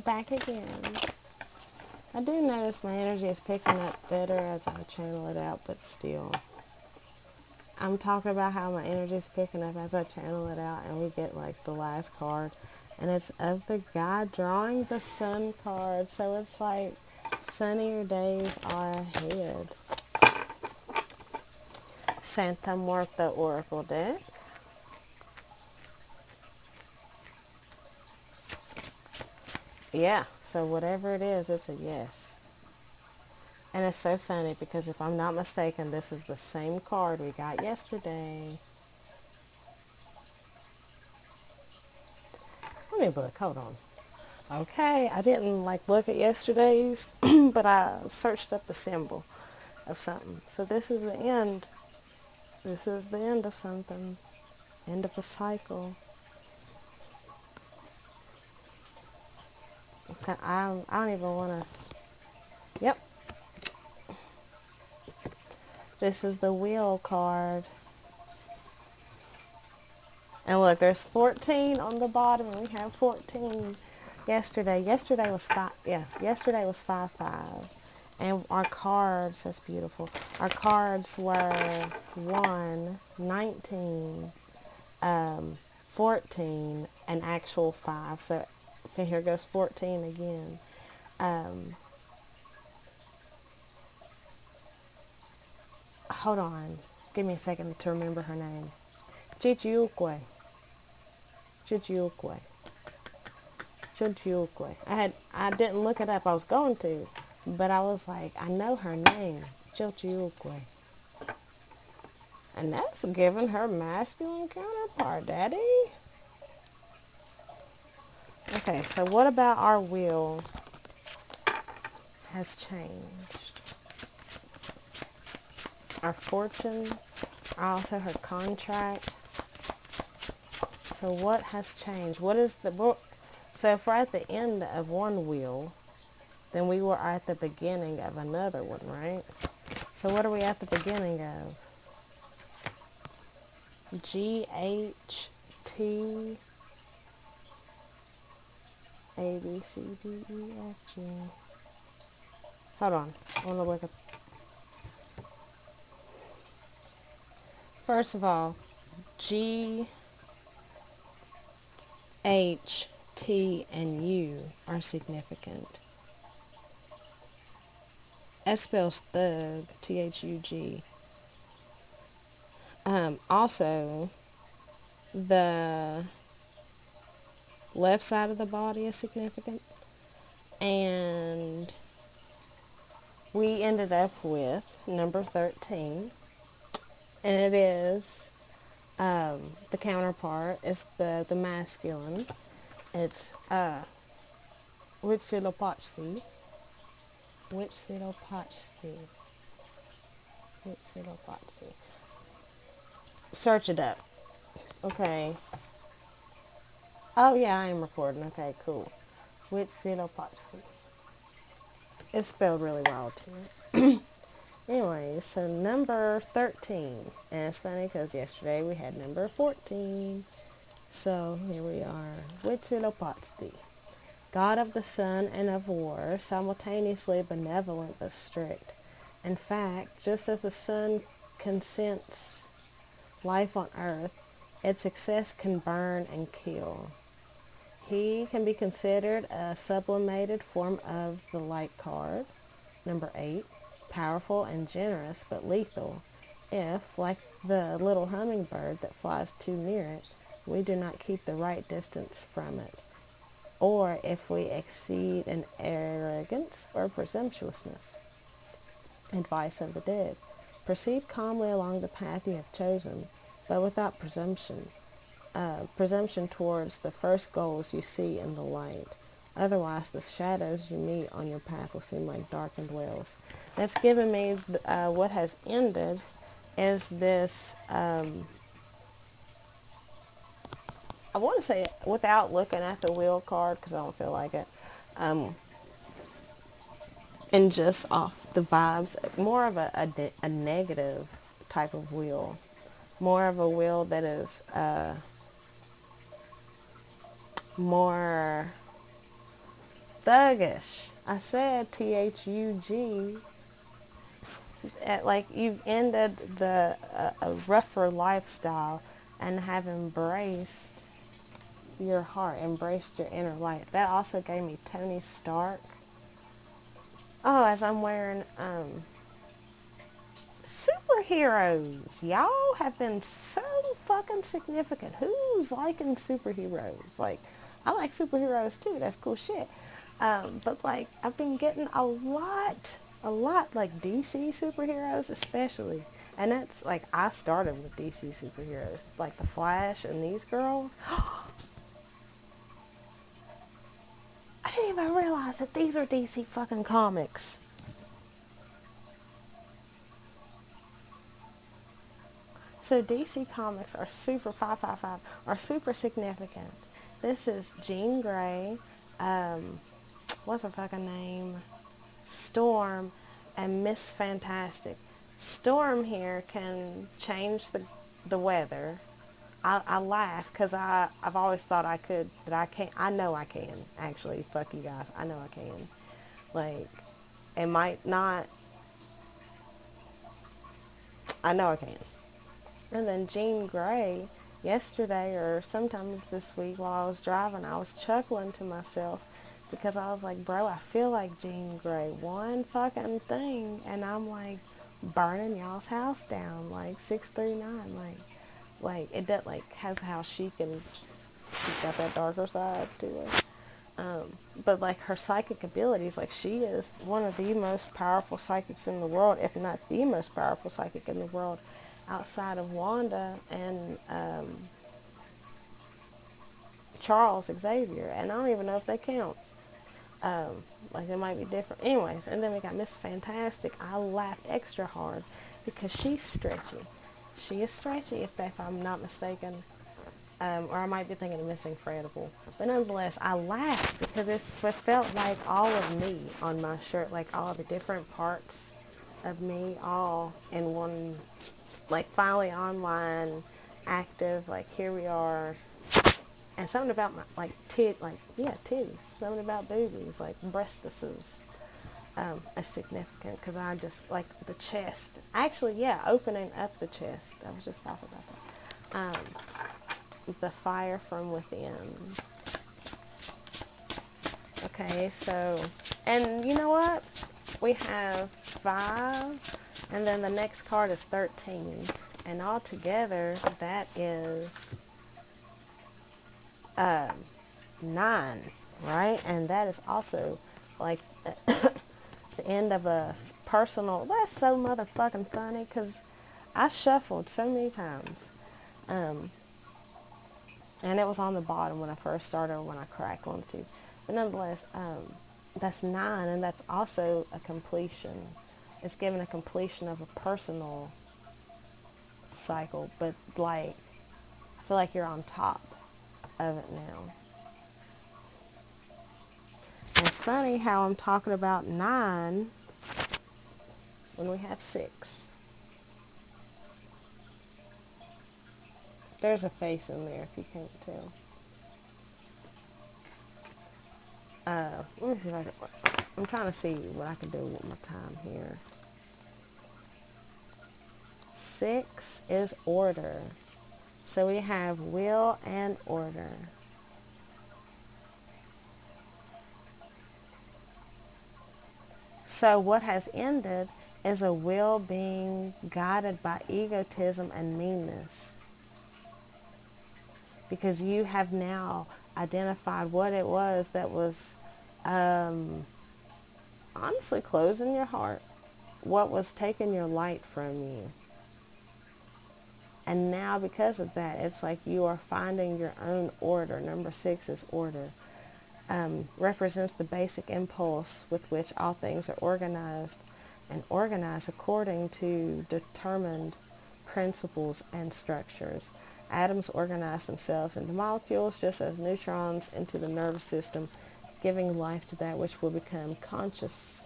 Back again. I do notice my energy is picking up better as I channel it out, but still. I'm talking about how my energy is picking up as I channel it out, and we get like the last card, and it's of the guy drawing the sun card. So it's like sunnier days are ahead. Santa Muerta Oracle deck. Yeah, so whatever it is, it's a yes. And it's so funny because if I'm not mistaken, this is the same card we got yesterday. Let me look, hold on. Okay, I didn't like look at yesterday's, but I searched up the symbol of something. So this is the end. This is the end of something. End of a cycle. Okay, I don't even want to. Yep. This is the wheel card. And look, there's 14 on the bottom, and we have 14 yesterday. Yesterday was 5. Yeah, yesterday was 5-5. And our cards, that's beautiful. Our cards were 1, 19, 14, and actual 5. So here goes 14 again. Hold on. Give me a second to remember her name. Chichiukwe. Chichiukwe. Chichiukwe. I didn't look it up. I was going to, but I was like, I know her name. Chichiukwe. And that's giving her masculine counterpart, Daddy. Okay, so what about our wheel has changed? Our fortune, also her contract. So what has changed? What is the... So if we're at the end of one wheel, then we were at the beginning of another one, right? So what are we at the beginning of? G, H, T, A, B, C, D, E, F, G. Hold on. I want to look at... First of all, G, H, T, and U are significant. S spells thug, T-H-U-G. Also, the left side of the body is significant. And we ended up with number 13. And it is the counterpart is the masculine. It's Huitzilopochtli. Huitzilopochtli. Huitzilopochtli. Search it up. Okay. Oh yeah, I am recording. Okay, cool. Huitzilopochtli. It's spelled really well too. Anyway, so number 13. And it's funny because yesterday we had number 14. So here we are. Huitzilopochtli. God of the sun and of war, simultaneously benevolent but strict. In fact, just as the sun consents life on earth, its excess can burn and kill. He can be considered a sublimated form of the light card. Number 8, powerful and generous but lethal if, like the little hummingbird that flies too near it, we do not keep the right distance from it, or if we exceed in arrogance or presumptuousness. Advice of the dead. Proceed calmly along the path you have chosen, but without presumption. Presumption towards the first goals you see in the light. Otherwise, the shadows you meet on your path will seem like darkened wells. That's given me what has ended is this, I want to say it without looking at the wheel card because I don't feel like it, and just off the vibes, more of a negative type of wheel. More of a wheel that is more Thuggish. I said THUG. Like you've ended a rougher lifestyle and have embraced your heart, embraced your inner light. That also gave me Tony Stark. Oh, as I'm wearing superheroes. Y'all have been so fucking significant. Who's liking superheroes? Like, I like superheroes too. That's cool shit. But like, I've been getting a lot like DC superheroes especially. And that's like, I started with DC superheroes, like the Flash and these girls. I didn't even realize that these are DC fucking comics. So DC Comics are super 555 are super significant. This is Jean Grey, what's her fucking name? Storm, and Miss Fantastic. Storm here can change the weather. I laugh because I've always thought I could, but I can't. I know I can. Actually, fuck you guys. I know I can. Like, it might not. I know I can. And then Jean Grey, yesterday or sometimes this week while I was driving, I was chuckling to myself because I was like, bro, I feel like Jean Grey. One fucking thing, and I'm like burning y'all's house down, like 639, like it does, like has how she's got that darker side to her. But like her psychic abilities, like she is one of the most powerful psychics in the world, if not the most powerful psychic in the world, outside of Wanda and Charles Xavier. And I don't even know if they count. Like they might be different. Anyways, and then we got Miss Fantastic. I laughed extra hard because she's stretchy. She is stretchy, if I'm not mistaken. Or I might be thinking of Miss Incredible. But nonetheless, I laughed because it felt like all of me on my shirt, like all the different parts of me all in one, like finally online, active, like here we are. And something about my, like, titties. Something about boobies, like breastises, is significant because I just, like the chest. Actually, yeah, opening up the chest. I was just talking about that. The fire from within. Okay, so, and you know what? We have 5, and then the next card is 13. And all together, that is 9, right? And that is also like the end of a personal. That's so motherfucking funny because I shuffled so many times. And it was on the bottom when I first started, when I cracked 1, 2. But nonetheless, that's 9, and that's also a completion. It's given a completion of a personal cycle, but like, I feel like you're on top of it now. And it's funny how I'm talking about 9 when we have 6. There's a face in there if you can't tell. Let me see if I can. I'm trying to see what I can do with my time here. 6 is order. So we have will and order. So what has ended is a will being guided by egotism and meanness. Because you have now identified what it was that was honestly closing your heart, what was taking your light from you. And now because of that, it's like you are finding your own order. Number 6 is order. Represents the basic impulse with which all things are organized, and organized according to determined principles and structures. Atoms organize themselves into molecules, just as neutrons into the nervous system, giving life to that which will become conscious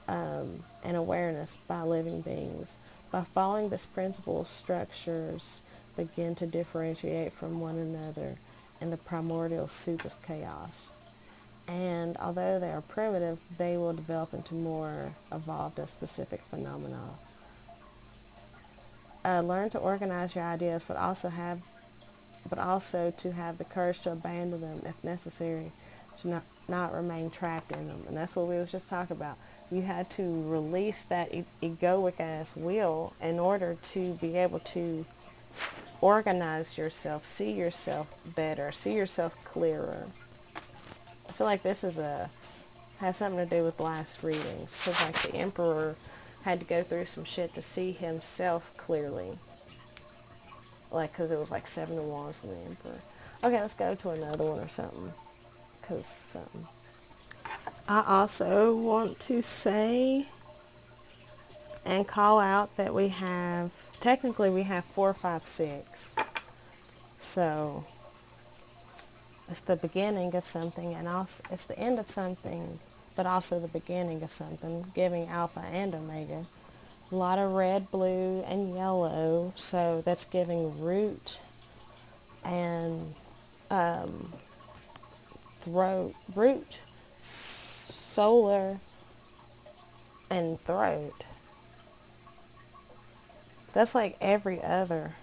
and awareness by living beings. By following this principle, structures begin to differentiate from one another in the primordial soup of chaos. And although they are primitive, they will develop into more evolved and specific phenomena. Learn to organize your ideas, but also to have the courage to abandon them if necessary, to not remain trapped in them. And that's what we was just talking about. You had to release that egoic ass will in order to be able to organize yourself, see yourself better, see yourself clearer. I feel like this has something to do with last readings, because like the emperor had to go through some shit to see himself clearly. Like, because it was like 7 of Wands in the emperor. Okay, let's go to another one or something. Because I also want to say and call out that technically we have 4, 5, 6. So it's the beginning of something, and also it's the end of something, but also the beginning of something, giving Alpha and Omega. A lot of red, blue, and yellow, so that's giving root and root, solar, and throat. That's like every other.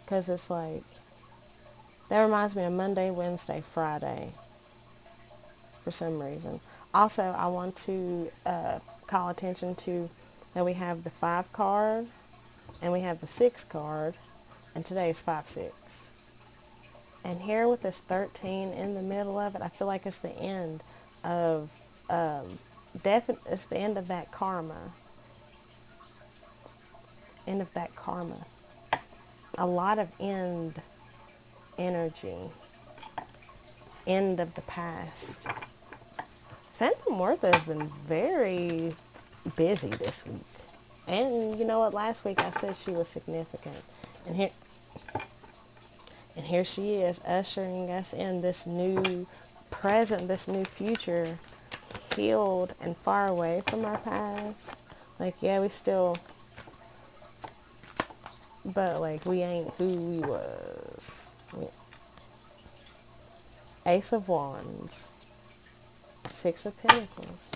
Because it's like, that reminds me of Monday, Wednesday, Friday, for some reason. Also, I want to call attention to that we have the 5 card, and we have the 6 card, and today is 5, 6. And here with this 13 in the middle of it, I feel like it's the end of, it's the end of that karma. End of that karma. A lot of end energy. End of the past. Santa Martha has been very busy this week. And you know what? Last week I said she was significant. And here she is, ushering us in this new present, this new future, healed and far away from our past. Like, yeah, we still, but like we ain't who we was. Ace of Wands, 6 of Pentacles.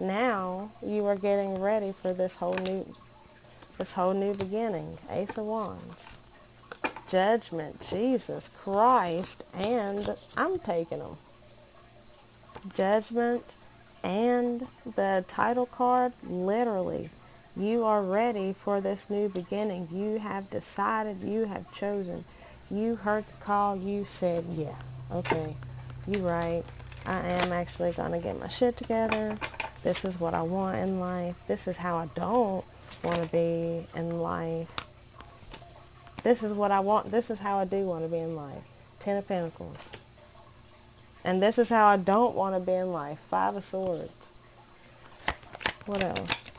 Now you are getting ready for this whole new beginning. Ace of Wands. Judgment, Jesus Christ, and I'm taking them. Judgment and the title card, literally. You are ready for this new beginning. You have decided, you have chosen. You heard the call, you said, yeah, okay, you right. I am actually going to get my shit together. This is what I want in life. This is how I don't want to be in life. This is what I want. This is how I do want to be in life. 10 of Pentacles. And this is how I don't want to be in life. 5 of Swords. What else?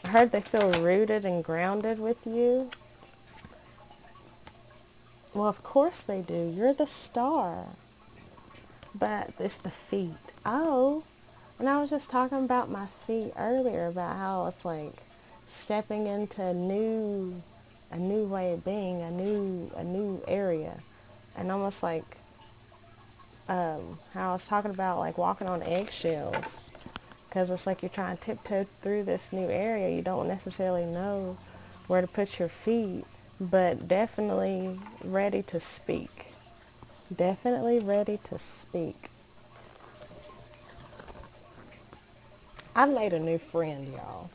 I heard they feel rooted and grounded with you. Well, of course they do. You're the star. But it's the feet. Oh. And I was just talking about my feet earlier, about how it's like stepping into a new way of being, a new area. And almost like how I was talking about like walking on eggshells. Because it's like you're trying to tiptoe through this new area. You don't necessarily know where to put your feet, but definitely ready to speak. Definitely ready to speak. I made a new friend, y'all.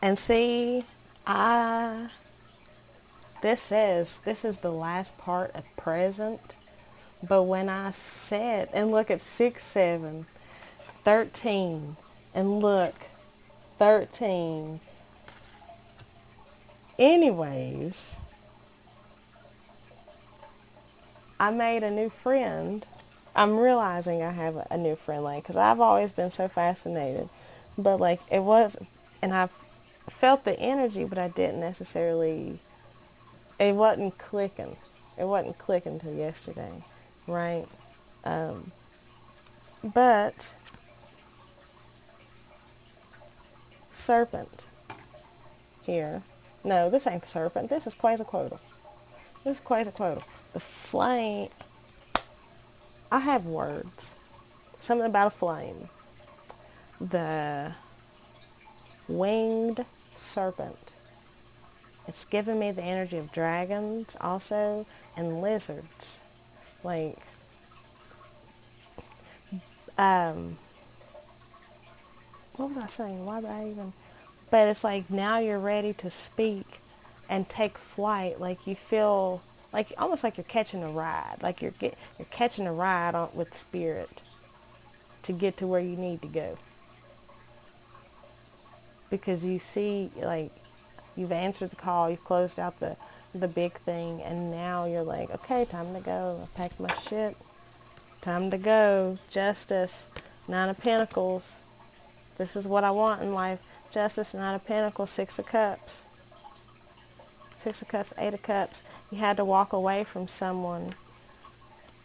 And see, this says this is the last part of present. But when I said, and look at 6, 7, 13, and look, 13. Anyways, I made a new friend. I'm realizing I have a new friend, like, because I've always been so fascinated. But, like, it was, and I've felt the energy, but I didn't necessarily, it wasn't clicking. It wasn't clicking till yesterday, right? But serpent here. No, this ain't the serpent. This is Quetzalcoatl. This is Quetzalcoatl. The flame. I have words. Something about a flame. The winged serpent. It's giving me the energy of dragons also and lizards. Like, what was I saying? Why did I even? But it's like now you're ready to speak and take flight. Like you feel like almost like you're catching a ride. Like you're catching a ride on, with spirit to get to where you need to go. Because you see, like, you've answered the call, you've closed out the big thing, and now you're like, okay, time to go. I packed my shit. Time to go. Justice. Nine of Pentacles. This is what I want in life. Justice, Nine of Pentacles, Six of Cups. Six of Cups, Eight of Cups. You had to walk away from someone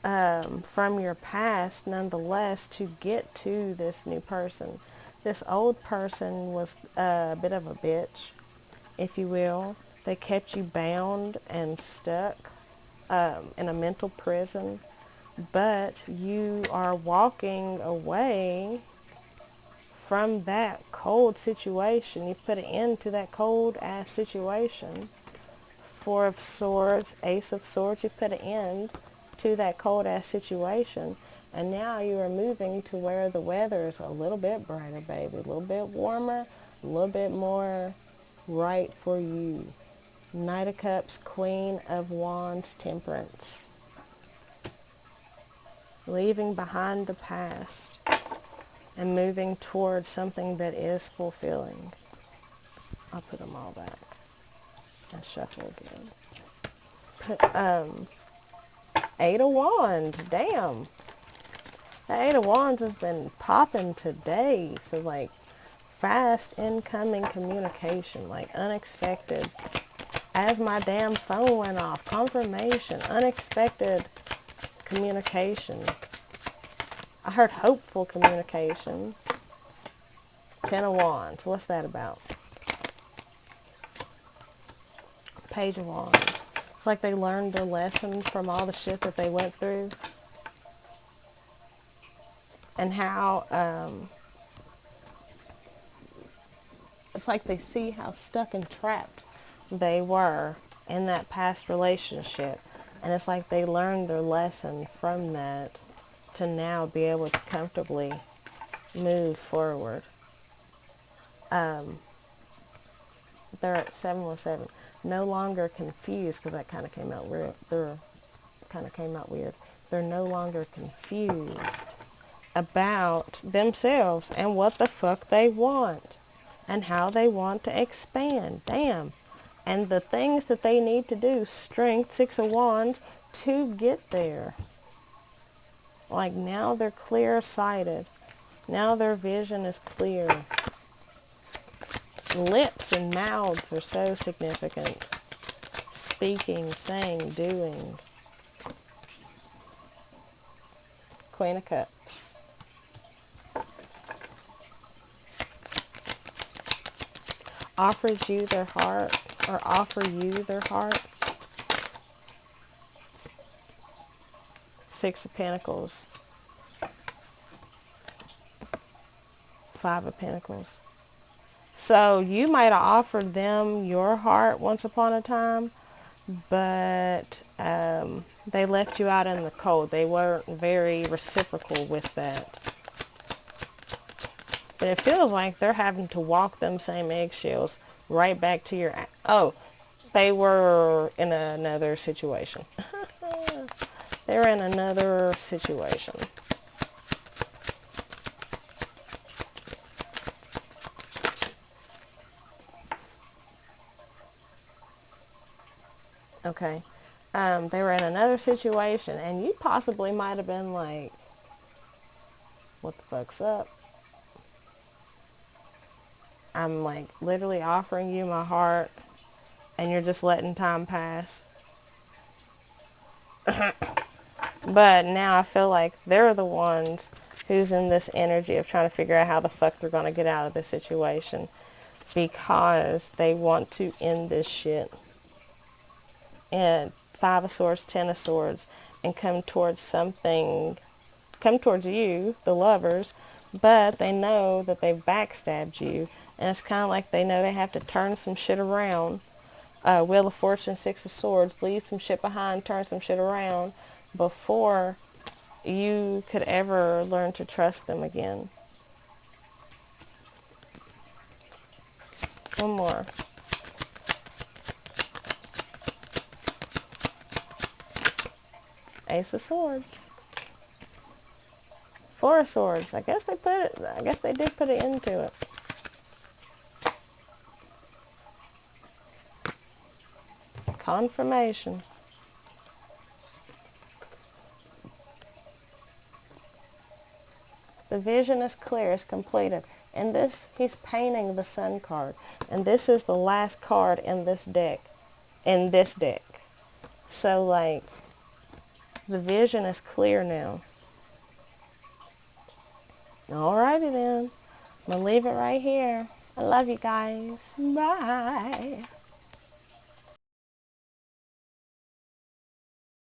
from your past, nonetheless, to get to this new person. This old person was a bit of a bitch, if you will. They kept you bound and stuck in a mental prison. But you are walking away from that cold situation. You've put an end to that cold ass situation. Four of Swords, Ace of Swords, you've put an end to that cold ass situation. And now you are moving to where the weather is a little bit brighter, baby. A little bit warmer, a little bit more right for you. Knight of Cups, Queen of Wands, Temperance. Leaving behind the past and moving towards something that is fulfilling. I'll put them all back and shuffle again. Eight of Wands, damn. The Eight of Wands has been popping today. So like fast incoming communication, like unexpected. As my damn phone went off, confirmation, unexpected communication. I heard hopeful communication. Ten of Wands. What's that about? Page of Wands. It's like they learned their lesson from all the shit that they went through. And how it's like they see how stuck and trapped they were in that past relationship. And it's like they learned their lesson from that to now be able to comfortably move forward. They're at 717. No longer confused, because that kind of came out weird. They're no longer confused about themselves and what the fuck they want and how they want to expand. Damn. And the things that they need to do, strength, Six of Wands, to get there. Like now they're clear-sighted. Now their vision is clear. Lips and mouths are so significant. Speaking, saying, doing. Queen of Cups. Offers you their heart, or offer you their heart. Six of Pentacles. Five of Pentacles. So you might have offered them your heart once upon a time, but they left you out in the cold. They weren't very reciprocal with that. But it feels like they're having to walk them same eggshells right back to your... Oh, they were in another situation. They're in another situation. Okay. They were in another situation, and you possibly might have been like, what the fuck's up? I'm like literally offering you my heart, and you're just letting time pass. But now I feel like they're the ones who's in this energy of trying to figure out how the fuck they're going to get out of this situation. because they want to end this shit. And 5 of Swords, 10 of Swords, and come towards you, the lovers, but they know that they've backstabbed you. And it's kind of like they know they have to turn some shit around. Wheel of Fortune, 6 of Swords, leave some shit behind, turn some shit around before you could ever learn to trust them again. One more. Ace of Swords. 4 of Swords. I guess they did put it into it. Confirmation. The vision is clear, it's completed. And this, he's painting the Sun card. And this is the last card in this deck. So, like, the vision is clear now. Alrighty then. I'm going to leave it right here. I love you guys. Bye.